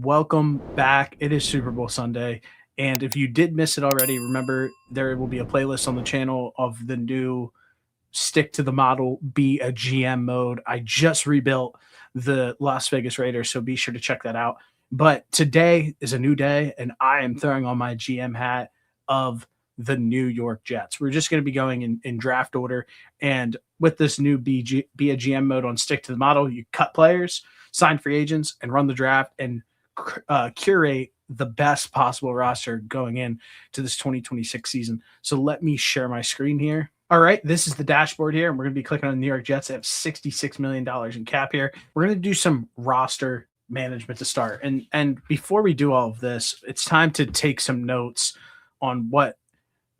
welcome back. It is Super Bowl Sunday. And if you did miss it already, remember there will be a playlist on the channel of the new Stick to the Model, Be a GM mode. I just rebuilt the Las Vegas Raiders, so be sure to check that out. But today is a new day, and I am throwing on my GM hat of the New York Jets. We're just going to be going in draft order. And with this new Be a GM mode on Stick to the Model, you cut players, sign free agents, and run the draft and curate the best possible roster going in to this 2026 season. So let me share my screen here. All right, this is the dashboard here, and we're going to be clicking on the New York Jets. They have $66 million in cap here. We're going to do some roster management to start. And before we do all of this, it's time to take some notes on what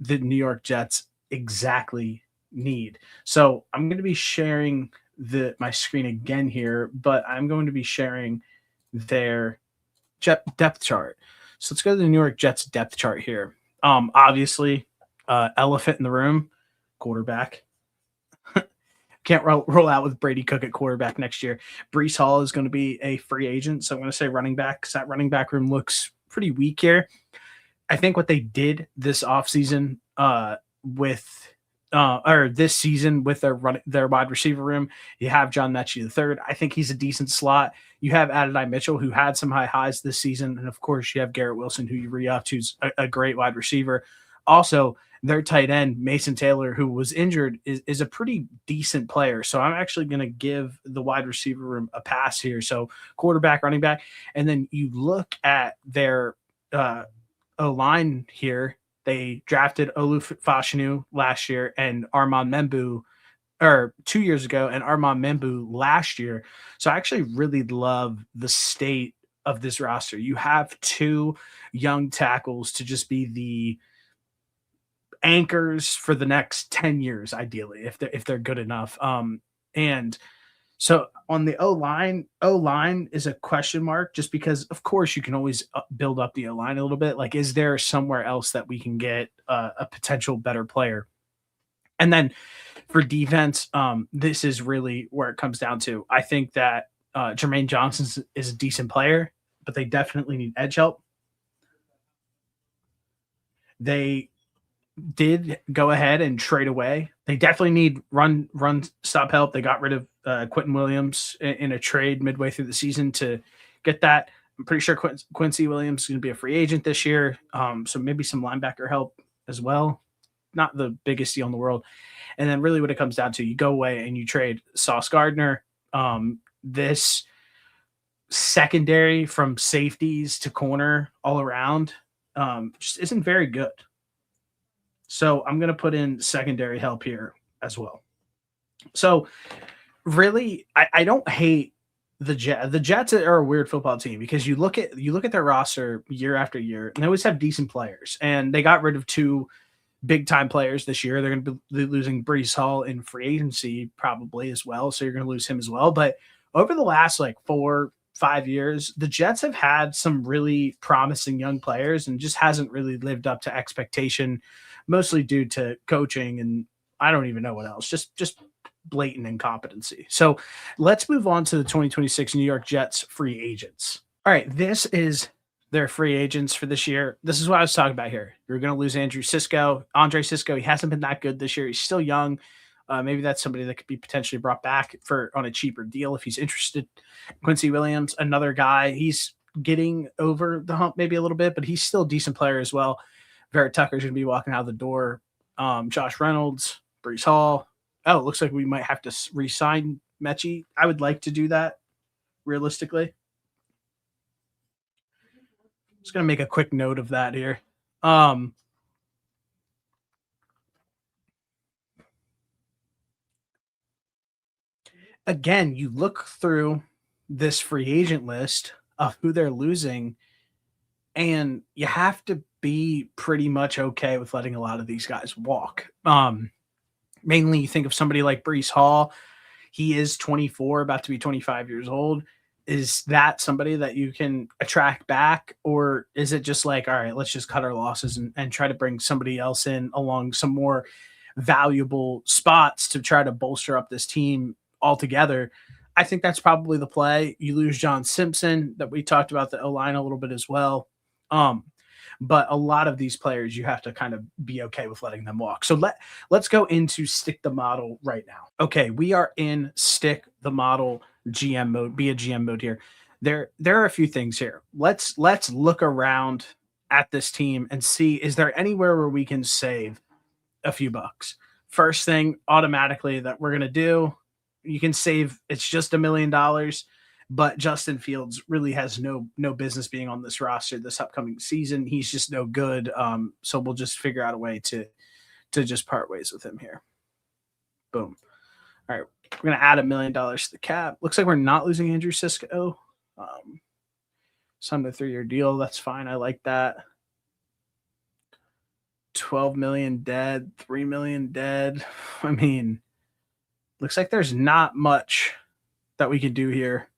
the New York Jets exactly need. So I'm going to be sharing my screen again here, but I'm going to be sharing their depth chart. So let's go to the New York Jets depth chart here. Obviously, elephant in the room, quarterback. Can't roll out with Brady Cook at quarterback next year. Breece Hall is going to be a free agent, so I'm going to say running back because that running back room looks pretty weak here. I think what they did this offseason this season with their wide receiver room, you have John Mechie III. I think he's a decent slot. You have Adonai Mitchell, who had some high highs this season. And, of course, you have Garrett Wilson, who you re-upped, who's a great wide receiver. Also, their tight end, Mason Taylor, who was injured, is a pretty decent player. So I'm actually going to give the wide receiver room a pass here. So quarterback, running back. And then you look at their O-line here. They drafted Olu Fashanu last year and Armand Membu, or 2 years ago, and Armand Membu last year. So I actually really love the state of this roster. You have two young tackles to just be the anchors for the next 10 years, ideally, if they're good enough. And so on the O-line is a question mark just because, of course, you can always build up the O-line a little bit. Like, is there somewhere else that we can get a potential better player? And then for defense, this is really where it comes down to. I think that Jermaine Johnson is a decent player, but they definitely need edge help. They did go ahead and trade away. They definitely need run stop help. They got rid of Quentin Williams in a trade midway through the season to get that. I'm pretty sure Quincy Williams is going to be a free agent this year. So maybe some linebacker help as well. Not the biggest deal in the world. And then really what it comes down to, you go away and you trade Sauce Gardner. This secondary from safeties to corner all around just isn't very good. So I'm going to put in secondary help here as well. So really, I don't hate the Jets. The Jets are a weird football team because you look at their roster year after year, and they always have decent players. And they got rid of two big-time players this year. They're going to be losing Breece Hall in free agency probably as well, so you're going to lose him as well. But over the last 4-5 years, the Jets have had some really promising young players and just hasn't really lived up to expectation, mostly due to coaching and I don't even know what else, just blatant incompetency. So let's move on to the 2026 New York Jets free agents. All right, this is their free agents for this year. This is what I was talking about here. You're going to lose Andre Cisco. He hasn't been that good this year. He's still young. Maybe that's somebody that could be potentially brought back on a cheaper deal if he's interested. Quincy Williams, another guy. He's getting over the hump maybe a little bit, but he's still a decent player as well. Verrett Tucker's going to be walking out the door. Josh Reynolds, Breece Hall. Oh, it looks like we might have to re-sign Mechie. I would like to do that, realistically. Just going to make a quick note of that here. Again, you look through this free agent list of who they're losing, and you have to be pretty much okay with letting a lot of these guys walk. Mainly you think of somebody like Breece Hall. He is 24, about to be 25 years old. Is that somebody that you can attract back? Or is it just like, all right, let's just cut our losses and try to bring somebody else in along some more valuable spots to try to bolster up this team altogether? I think that's probably the play. You lose John Simpson, that we talked about the O-line a little bit as well. Um, but a lot of these players, you have to kind of be okay with letting them walk. So let's go into stick the model right now. Okay, we are in stick the model GM mode, be a GM mode here. There are a few things here. Let's look around at this team and see, is there anywhere where we can save a few bucks? First thing automatically that we're gonna do, you can save, it's just $1 million, but Justin Fields really has no business being on this roster this upcoming season. He's just no good. So we'll just figure out a way to just part ways with him here. Boom. All right, we're gonna add $1 million to the cap. Looks like we're not losing Andrew Cisco. Signed a 3-year deal. That's fine. I like that. 12 million dead, 3 million dead. I mean, looks like there's not much that we could do here.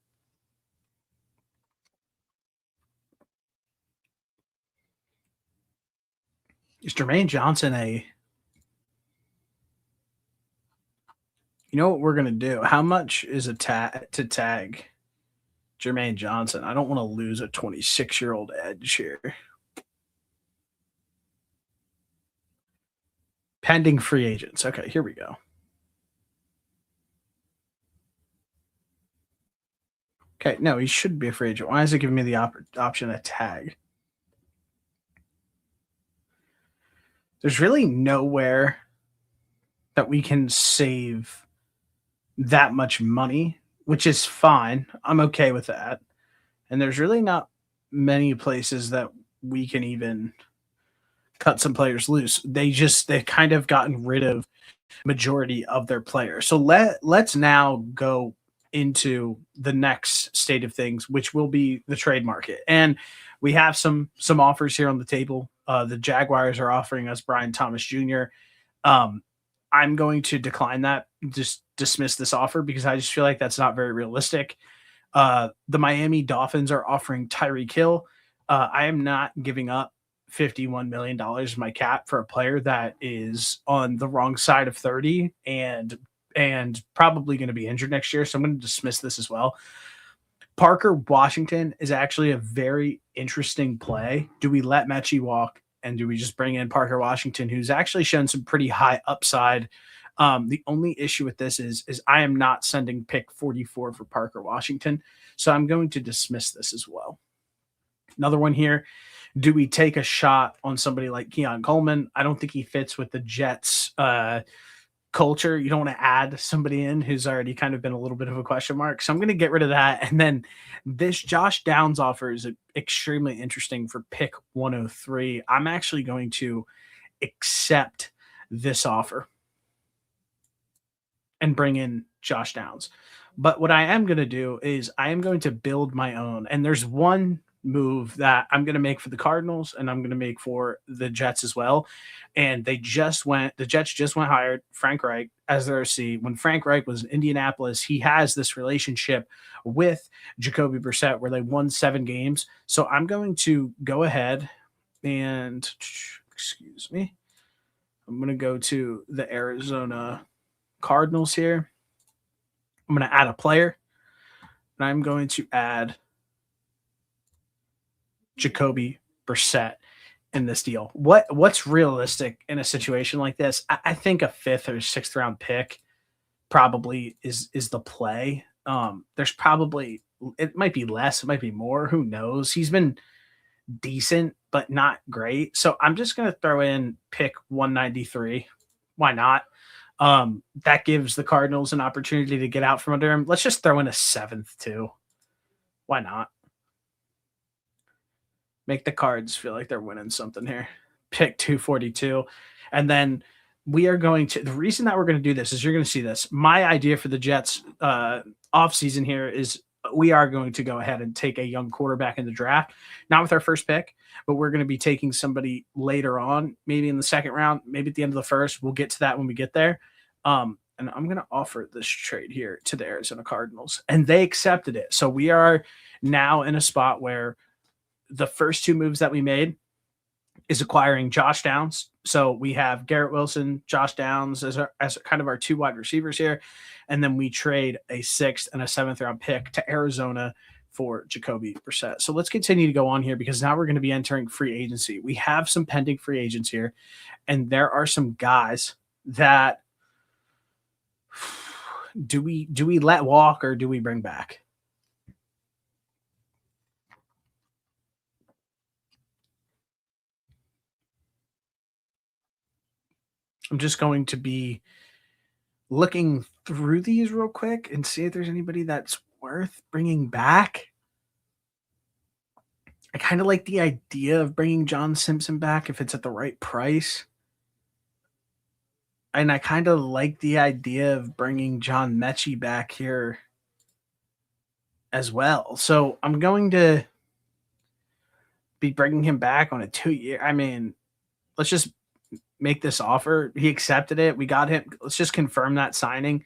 Is Jermaine Johnson you know what we're gonna do? How much is a to tag Jermaine Johnson? I don't want to lose a 26-year-old edge here. Pending free agents. Okay, here we go. Okay, no, he should be a free agent. Why is it giving me the option to tag? There's really nowhere that we can save that much money, which is fine. I'm okay with that. And there's really not many places that we can even cut some players loose. They kind of gotten rid of majority of their players. So let's now go into the next state of things, which will be the trade market. And we have some offers here on the table. The Jaguars are offering us Brian Thomas Jr. I'm going to decline that, just dismiss this offer, because I just feel like that's not very realistic. The Miami Dolphins are offering Tyreek Hill. I am not giving up $51 million of my cap for a player that is on the wrong side of 30 and probably going to be injured next year. So I'm going to dismiss this as well. Parker Washington is actually a very interesting play. Do we let Mechie walk, and do we just bring in Parker Washington, who's actually shown some pretty high upside? The only issue with this is I am not sending pick 44 for Parker Washington. So I'm going to dismiss this as well. Another one here. Do we take a shot on somebody like Keon Coleman? I don't think he fits with the Jets culture. You don't want to add somebody in who's already kind of been a little bit of a question mark. So I'm going to get rid of that. And then this Josh Downs offer is extremely interesting for pick 103. I'm actually going to accept this offer and bring in Josh Downs. But what I am going to do is I am going to build my own. And there's one move that I'm going to make for the Cardinals, and I'm going to make for the Jets as well. And the Jets just went hired Frank Reich as their OC. When Frank Reich was in Indianapolis, he has this relationship with Jacoby Brissett where they won 7 games. So I'm going to go ahead and, excuse me, I'm going to go to the Arizona Cardinals here. I'm going to add a player, and I'm going to add Jacoby Brissett in this deal. What's realistic in a situation like this? I think a 5th or 6th round pick probably is the play. There's probably, it might be less, it might be more. Who knows? He's been decent, but not great. So I'm just going to throw in pick 193. Why not? That gives the Cardinals an opportunity to get out from under him. Let's just throw in a 7th too. Why not? Make the Cards feel like they're winning something here. Pick 242. And then we are going to, the reason that we're going to do this is you're going to see this. My idea for the Jets offseason here is we are going to go ahead and take a young quarterback in the draft, not with our first pick, but we're going to be taking somebody later on, maybe in the 2nd round, maybe at the end of the 1st. We'll get to that when we get there. And I'm going to offer this trade here to the Arizona Cardinals, and they accepted it. So we are now in a spot where the first 2 moves that we made, is acquiring Josh Downs. So we have Garrett Wilson, Josh Downs as kind of our two wide receivers here. And then we trade a sixth and a seventh round pick to Arizona for Jacoby Brissett. So let's continue to go on here because now we're going to be entering free agency. We have some pending free agents here, and there are some guys that do we let walk or do we bring back? I'm just going to be looking through these real quick and see if there's anybody that's worth bringing back. I kind of like the idea of bringing John Simpson back if it's at the right price. And I kind of like the idea of bringing John Mechie back here as well. So I'm going to be bringing him back on a 2-year. I mean, let's just make this offer. He accepted it. We got him. Let's just confirm that signing.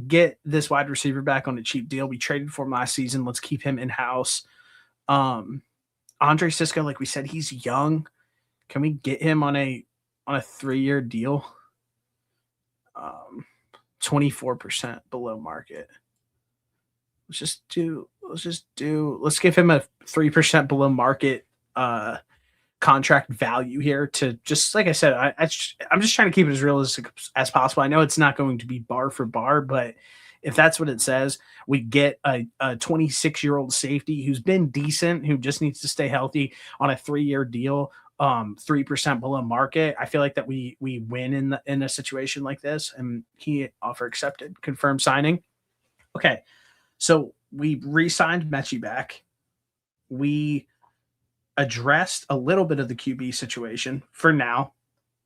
Get this wide receiver back on a cheap deal. We traded for him last season. Let's keep him in house. Andre Cisco, like we said, he's young. Can we get him on a 3-year deal? 24% below market. Let's give him a 3% below market contract value here to just, like I said, I'm just trying to keep it as realistic as possible. I know it's not going to be bar for bar, but if that's what it says, we get a 26-year-old safety who's been decent, who just needs to stay healthy on a 3-year deal, 3% below market. I feel like that we win in a situation like this, and he offer accepted, confirmed signing. Okay, so we re-signed Mechie back. We addressed a little bit of the QB situation for now.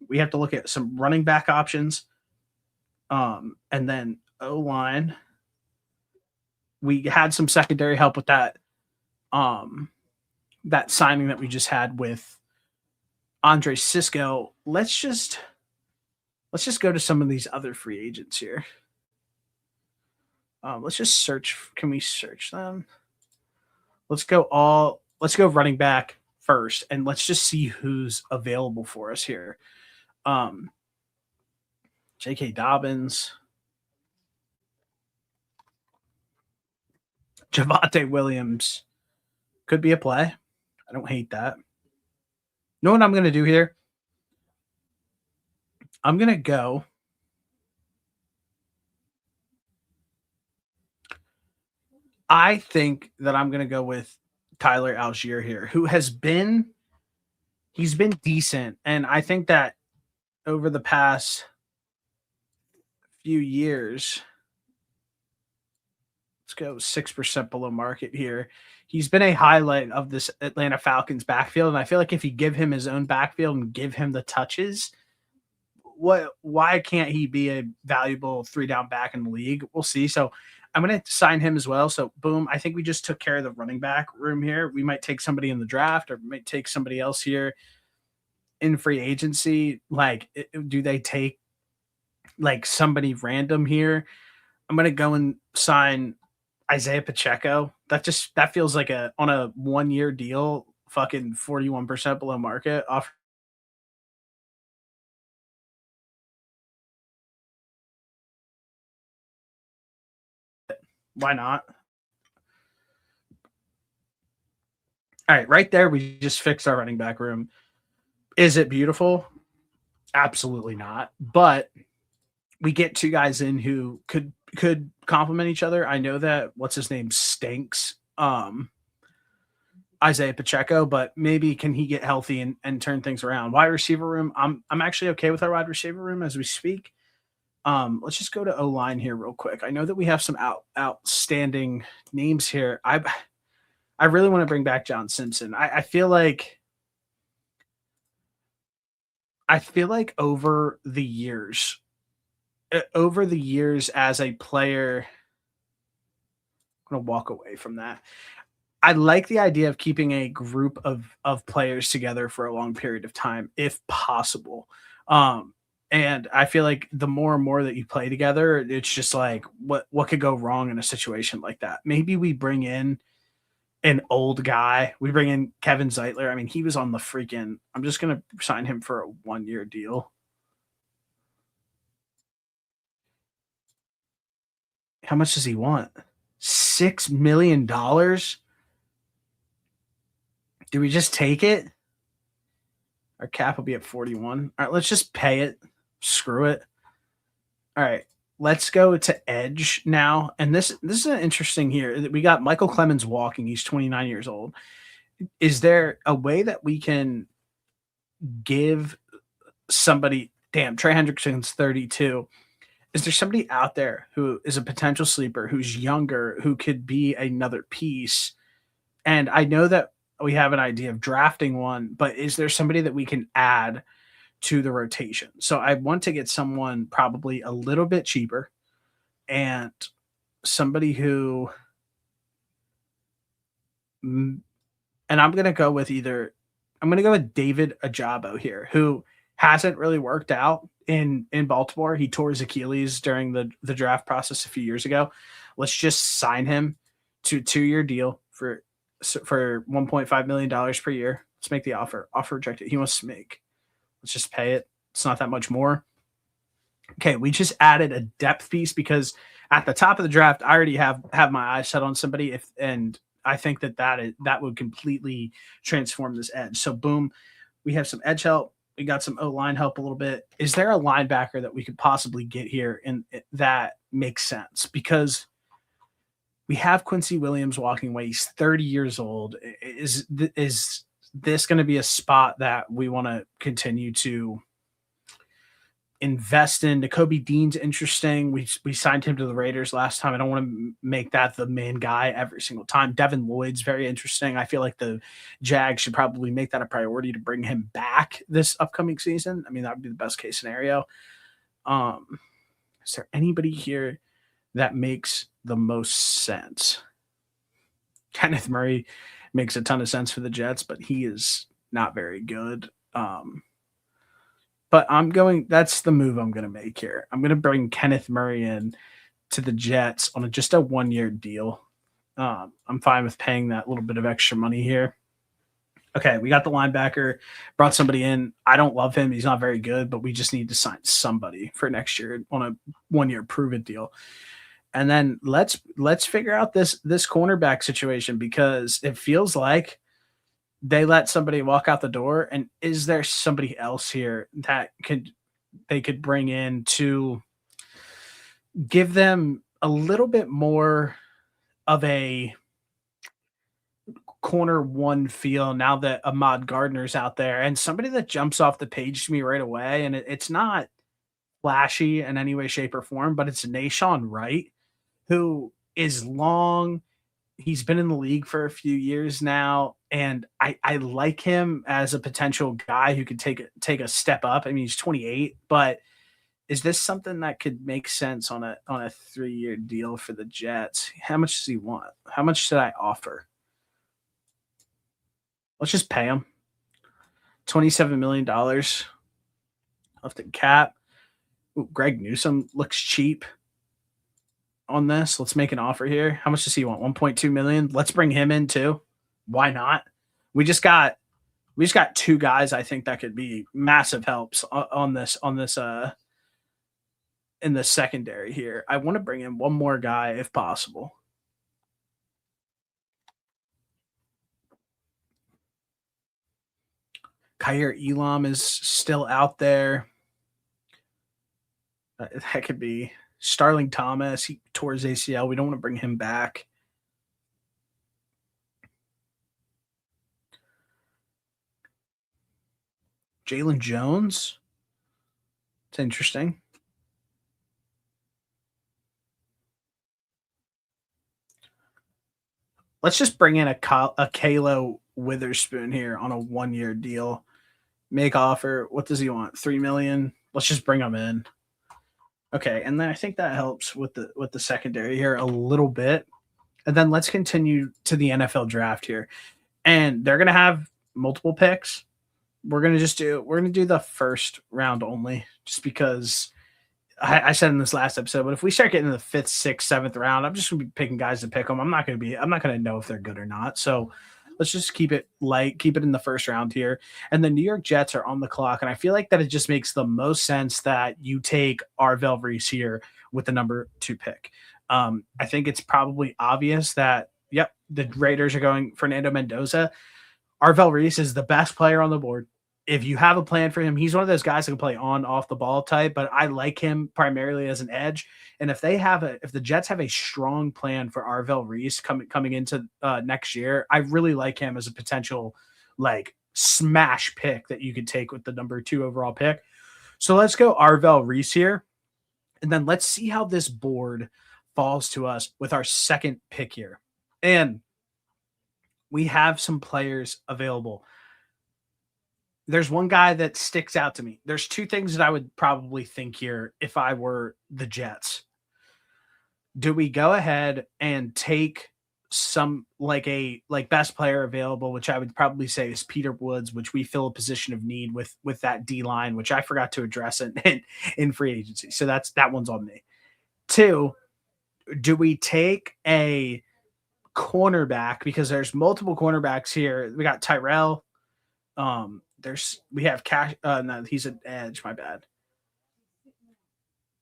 We have to look at some running back options, and then O-line. We had some secondary help with that that signing that we just had with Andre Cisco. Let's just go to some of these other free agents here. Let's just search. Can we search them? Let's go running back first, and let's just see who's available for us here. J.K. Dobbins, Javonte Williams could be a play. I don't hate that. You know what I'm going to do here? I'm going to go. I think that I'm going to go with Tyler Algier here, who he's been decent. And I think that over the past few years, let's go 6% below market here. He's been a highlight of this Atlanta Falcons backfield. And I feel like if you give him his own backfield and give him the touches, why can't he be a valuable 3-down back in the league? We'll see. So I'm going to sign him as well. So boom, I think we just took care of the running back room here. We might take somebody in the draft or might take somebody else here in free agency. Like, do they take like somebody random here? I'm going to go and sign Isaiah Pacheco. That feels like on a 1-year deal, fucking 41% below market off. Why not? All right, right there, we just fixed our running back room. Is it beautiful? Absolutely not. But we get two guys in who could complement each other. I know that what's his name stinks, Isaiah Pacheco, but maybe can he get healthy and turn things around? Wide receiver room, I'm actually okay with our wide receiver room as we speak. Let's just go to O-line here real quick. I know that we have some outstanding names here. I really want to bring back John Simpson. I feel like over the years as a player, I'm going to walk away from that. I like the idea of keeping a group of players together for a long period of time, if possible. And I feel like the more and more that you play together, it's just like what could go wrong in a situation like that. Maybe we bring in an old guy. We bring in Kevin Zeitler. I mean, he was on the freaking. I'm just gonna sign him for a 1 year deal. How much does he want? $6 million. Do we just take it? Our cap will be at 41. All right, let's just pay it. Screw it. All right, let's go to edge now. And this is an interesting here. We got Michael Clemens walking. He's 29 years old. Is there a way that we can give somebody? Damn, Trey Hendrickson's 32. Is there somebody out there who is a potential sleeper, who's younger, who could be another piece? And I know that we have an idea of drafting one, but is there somebody that we can add to the rotation? So I want to get someone probably a little bit cheaper and somebody who, and I'm going to go with David Ajabo here, who hasn't really worked out in Baltimore. He tore his Achilles during the draft process a few years ago. Let's just sign him to a 2-year deal for $1.5 million per year. Let's make the offer. Offer rejected. He wants to make. Let's just pay it. It's not that much more. Okay, we just added a depth piece because at the top of the draft, I already have my eyes set on somebody. And I think that would completely transform this edge. So boom, we have some edge help. We got some O-line help a little bit. Is there a linebacker that we could possibly get here and that makes sense? Because we have Quincy Williams walking away. He's 30 years old. Is this going to be a spot that we want to continue to invest in? Nakobe Dean's interesting. We signed him to the Raiders last time. I don't want to make that the main guy every single time. Devin Lloyd's very interesting. I feel like the Jags should probably make that a priority to bring him back this upcoming season. I mean, that would be the best case scenario. Is there anybody here that makes the most sense? Kenneth Murray makes a ton of sense for the Jets, but he is not very good. But that's the move I'm going to make here. I'm going to bring Kenneth Murray in to the Jets on just a 1-year deal. I'm fine with paying that little bit of extra money here. Okay, we got the linebacker, brought somebody in. I don't love him. He's not very good, but we just need to sign somebody for next year on a 1-year prove-it deal. And then let's figure out this cornerback situation because it feels like they let somebody walk out the door. And is there somebody else here that they could bring in to give them a little bit more of a corner one feel now that Ahmad Gardner's out there, and somebody that jumps off the page to me right away? And it's not flashy in any way, shape, or form, but it's Nahshon Wright, who is long. He's been in the league for a few years now, and I like him as a potential guy who could take a step up. I mean, he's 28, but is this something that could make sense on a 3-year deal for the Jets? How much does he want? How much should I offer? Let's just pay him $27 million off the cap. Ooh, Greg Newsome looks cheap on this. Let's make an offer here. How much does he want? 1.2 million. Let's bring him in too. Why not? We just got 2 guys I think that could be massive helps on this in the secondary here. I want to bring in one more guy if possible. Kaiir Elam is still out there. That could be Starling Thomas. He tore his ACL. We don't want to bring him back. Jalen Jones. It's interesting. Let's just bring in a Kalo Witherspoon here on a 1-year deal. Make offer. What does he want? $3 million. Let's just bring him in. Okay, and then I think that helps with the secondary here a little bit. And then let's continue to the NFL draft here. And they're gonna have multiple picks. We're gonna do the first round only, just because I said in this last episode, but if we start getting to the 5th, 6th, 7th round, I'm just gonna be picking guys to pick them. I'm not gonna know if they're good or not. So let's just keep it light, keep it in the first round here. And the New York Jets are on the clock, and I feel like that it just makes the most sense that you take Arvell Reese here with the number 2 pick. I think it's probably obvious that the Raiders are going Fernando Mendoza. Arvell Reese is the best player on the board. If you have a plan for him, he's one of those guys who can play on off the ball type, but I like him primarily as an edge. And if the Jets have a strong plan for Arvell Reese coming into next year, I really like him as a potential like smash pick that you could take with the number 2 overall pick. So let's go Arvell Reese here. And then let's see how this board falls to us with our second pick here. And we have some players available. There's one guy that sticks out to me. There's 2 things that I would probably think here if I were the Jets. Do we go ahead and take some like best player available, which I would probably say is Peter Woods, which we fill a position of need with that D line, which I forgot to address in free agency. So that one's on me. 2, do we take a cornerback, because there's multiple cornerbacks here. We got Tyrell. We have Cash. No, he's an edge. My bad.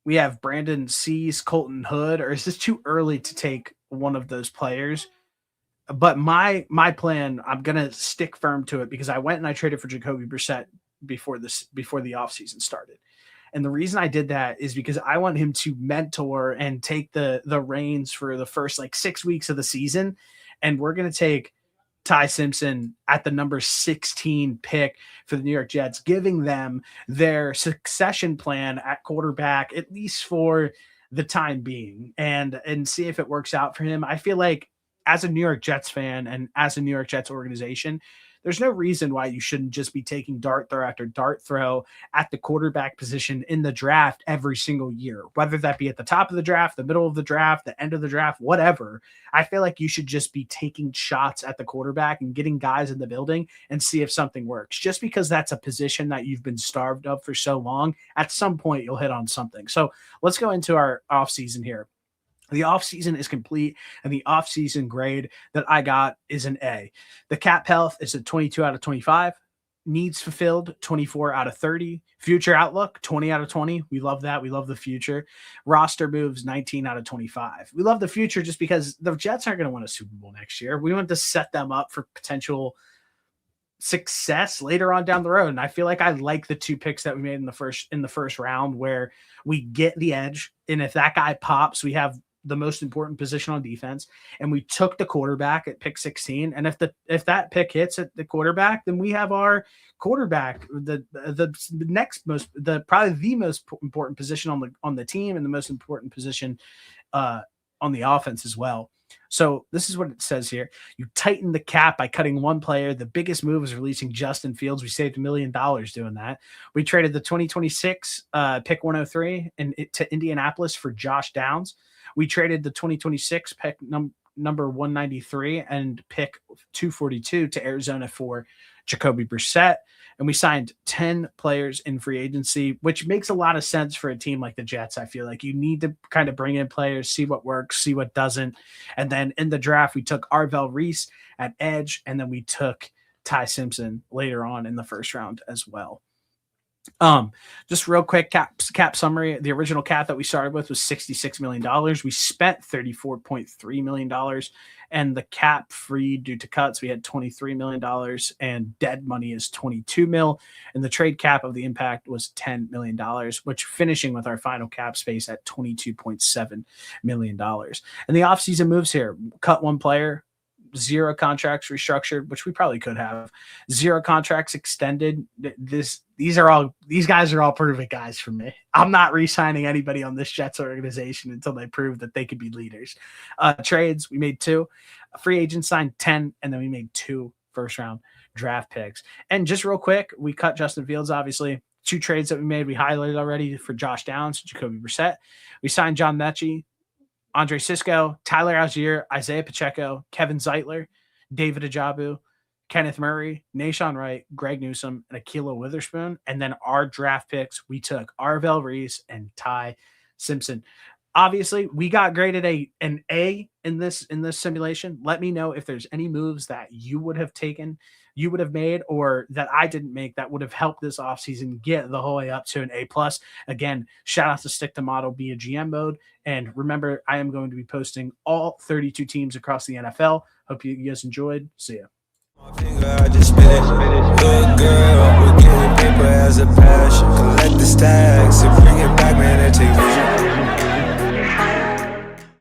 We have Brandon Seas, Colton Hood, or is this too early to take one of those players? But my plan, I'm gonna stick firm to it because I went and I traded for Jacoby Brissett before the offseason started. And the reason I did that is because I want him to mentor and take the reins for the first like 6 weeks of the season. And we're going to take Ty Simpson at the number 16 pick for the New York Jets, giving them their succession plan at quarterback, at least for the time being, and see if it works out for him. I feel like as a New York Jets fan and as a New York Jets organization, there's no reason why you shouldn't just be taking dart throw after dart throw at the quarterback position in the draft every single year, whether that be at the top of the draft, the middle of the draft, the end of the draft, whatever. I feel like you should just be taking shots at the quarterback and getting guys in the building and see if something works. Just because that's a position that you've been starved of for so long, at some point you'll hit on something. So let's go into our offseason here. The offseason is complete, and the offseason grade that I got is an A. The cap health is a 22 out of 25. Needs fulfilled, 24 out of 30. Future outlook, 20 out of 20. We love that. We love the future. Roster moves, 19 out of 25. We love the future just because the Jets aren't going to win a Super Bowl next year. We want to set them up for potential success later on down the road. And I feel like I like the 2 picks that we made in the first round where we get the edge. And if that guy pops, we have the most important position on defense, and we took the quarterback at pick 16. And if that pick hits at the quarterback, then we have our quarterback, the probably the most important position on the team, and the most important position on the offense as well. So this is what it says here. You tighten the cap by cutting one player. The biggest move is releasing Justin Fields. We saved $1 million doing that. We traded the 2026 pick 103 to Indianapolis for Josh Downs. We traded the 2026 pick number 193 and pick 242 to Arizona for Jacoby Brissett. And we signed 10 players in free agency, which makes a lot of sense for a team like the Jets. I feel like you need to kind of bring in players, see what works, see what doesn't. And then in the draft, we took Arvell Reese at edge, and then we took Ty Simpson later on in the first round as well. Just real quick cap summary. The original cap that we started with was $66 million. We spent $34.3 million, and the cap free due to cuts, we had $23 million, and dead money is $22 million. And the trade cap of the impact was $10 million, which finishing with our final cap space at $22.7 million. And the offseason moves here: cut one player, 0 contracts restructured, which we probably could have, 0 contracts extended. These guys are all proven guys for me. I'm not re-signing anybody on this Jets organization until they prove that they could be leaders. Trades, we made 2. Free agents signed 10, and then we made 2 first round draft picks. And just real quick, we cut Justin Fields, obviously. 2 trades that we made, we highlighted already for Josh Downs, Jacoby Brissett. We signed John Mechie, Andre Sisco, Tyler Algier, Isaiah Pacheco, Kevin Zeitler, David Ajabu, Kenneth Murray, Nashawn Wright, Greg Newsome, and Akilah Witherspoon. And then our draft picks, we took Arvell Reese and Ty Simpson. Obviously, we got graded an A in this simulation. Let me know if there's any moves that you would have taken, you would have made, or that I didn't make that would have helped this offseason get the whole way up to an A+. Again, shout out to Stick to Model, be a GM mode. And remember, I am going to be posting all 32 teams across the NFL. Hope you guys enjoyed. See ya. I just spit it. Good girl, we're getting paper as a passion. Collect the stacks and bring it back, man, and take vision.